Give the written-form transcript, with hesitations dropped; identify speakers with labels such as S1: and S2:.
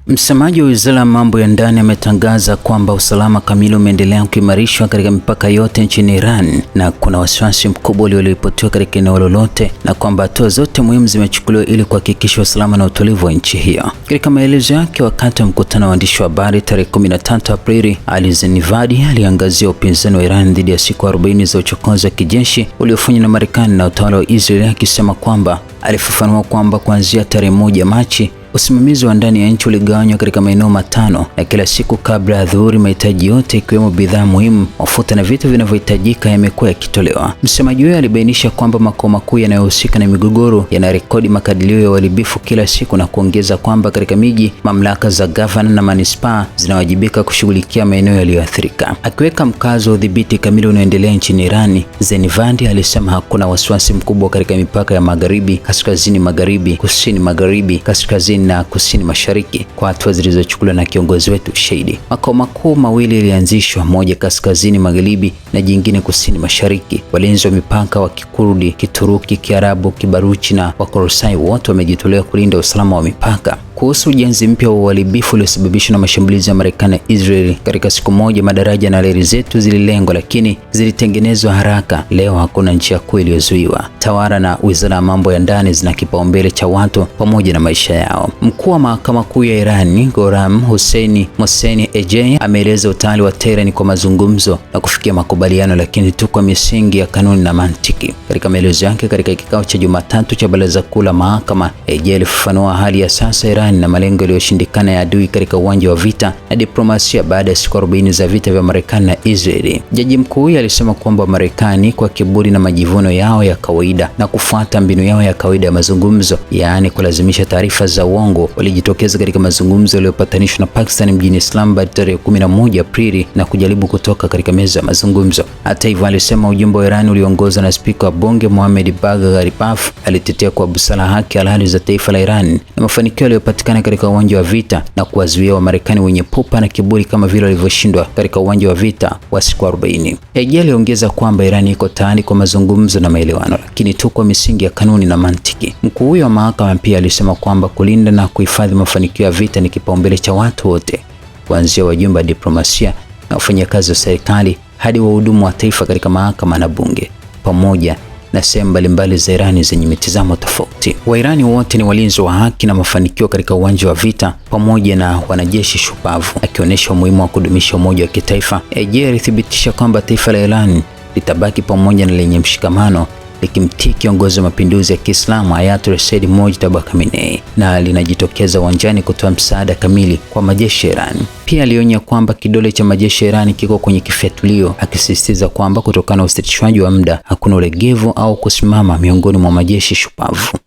S1: Msemaji wa Wizara ya Mambo ya Ndani ametangaza kwamba usalama kamili umeendelea kuimarishwa katika mipaka yote nchini Iran na kuna wasiwasi mkubwa ulioripotiwa katika eneo lolote na kwamba hatua zote muhimu zimechukuliwa ili kuhakikisha usalama na utulivu wa nchi hiyo. Katika maelezo yake wakati wa mkutano wa waandishi wa habari tarehe 13 Aprili, Ali Zenivadi aliangazia upinzani wa Iran dhidi ya siku 40 za uchokozi wa kijeshi uliofanywa na Marekani na utawala wa Israel, akisema kwamba alifafanua kwamba kuanzia tarehe 1 Machi usimamizi wa ndani ya nchi uligawanywa katika maeneo matano na kila siku kabla ya dhuhuri mahitaji yote ikiwemo bidhaa muhimu, mafuta na vitu vinavyohitajika yamekuwa yakitolewa. Msemaji huyo alibainisha kwamba makao makuu yanayohusika na migogoro yanarekodi makadirio ya uharibifu kila siku na kuongeza kwamba katika miji, mamlaka za gavana na manispaa zinawajibika kushughulikia maeneo yaliyoathirika. Akiweka mkazo wa udhibiti kamili unaoendelea nchini Irani, Zenivadi alisema hakuna wasiwasi mkubwa katika mipaka ya magharibi, kaskazini magharibi, kusini magharibi, kaskazini na kusini mashariki kwa hatua zilizochukuliwa na kiongozi wetu shahidi. Makao makuu mawili yalianzishwa, moja kaskazini magharibi na jingine kusini mashariki. Walinzi wa mipaka wa Kikurdi, Kituruki, Kiarabu, Kibaruchi na Wakorosai wote wamejitolea kulinda usalama wa mipaka. Kuhusu ujenzi mpya wa uharibifu uliosababishwa na mashambulizi ya Marekani na Israeli katika siku moja, madaraja na reli zetu zililengwa lakini zilitengenezwa haraka. Leo hakuna njia kuu iliyozuiwa. Tawala na Wizara ya Mambo ya Ndani zina kipaumbele cha watu pamoja na maisha yao. Mkuu wa Mahakama Kuu ya Irani, Goram Hussein Mohsen Ejei, ameeleza utayari wa Tehran kwa mazungumzo na kufikia makubaliano, lakini tu kwa misingi ya kanuni na mantiki. Katika maelezo yake katika kikao cha Jumatatu cha Baraza Kuu la Mahakama, Ejei alifafanua hali ya sasa Iran na malengo yaliyoshindikana ya adui katika uwanja wa vita na diplomasia baada ya siku 40 za vita vya Marekani na Israeli. Jaji mkuu huyu alisema kwamba Marekani kwa kiburi na majivuno yao ya kawaida na kufuata mbinu yao ya kawaida ya mazungumzo, yaani kulazimisha taarifa za uongo, walijitokeza katika mazungumzo yaliyopatanishwa na Pakistan mjini Islamabad tarehe 11 Aprili na kujaribu kutoka katika meza ya mazungumzo. Hata hivyo, alisema ujumbe wa Iran uliongozwa na spika wa bunge Mohammad Bagher Ghalibaf alitetea kwa busara haki halali za taifa la Iran na mafanikio yaliyopatikana katika uwanja wa vita na kuwazuia Wamarekani wenye pupa na kiburi kama vile walivyoshindwa katika uwanja wa vita wa siku 40. Ejei aliongeza kwamba Iran iko tayari kwa mazungumzo na maelewano, lakini tu kwa misingi ya kanuni na mantiki. Mkuu huyo wa mahakama pia alisema kwamba kulinda na kuhifadhi mafanikio ya vita ni kipaumbele cha watu wote, kuanzia wajumbe wa diplomasia na wafanyakazi wa serikali hadi wahudumu wa taifa katika mahakama na bunge, pamoja na sehemu mbalimbali za Irani zenye mitazamo tofauti. Wairani wote ni walinzi wa haki na mafanikio katika uwanja wa vita pamoja na wanajeshi shupavu. Akionyesha umuhimu wa kudumisha umoja wa kitaifa, Ejei alithibitisha kwamba taifa la Iran litabaki pamoja na lenye mshikamano, likimtii kiongozi wa mapinduzi ya Kiislamu Ayatollah Said Mojtaba Khamenei na linajitokeza uwanjani kutoa msaada kamili kwa majeshi ya Iran. Pia alionya kwamba kidole cha majeshi ya Iran kiko kwenye kifyatulio, akisisitiza kwamba kutokana na usitishwaji wa muda hakuna ulegevu au kusimama miongoni mwa majeshi shupavu.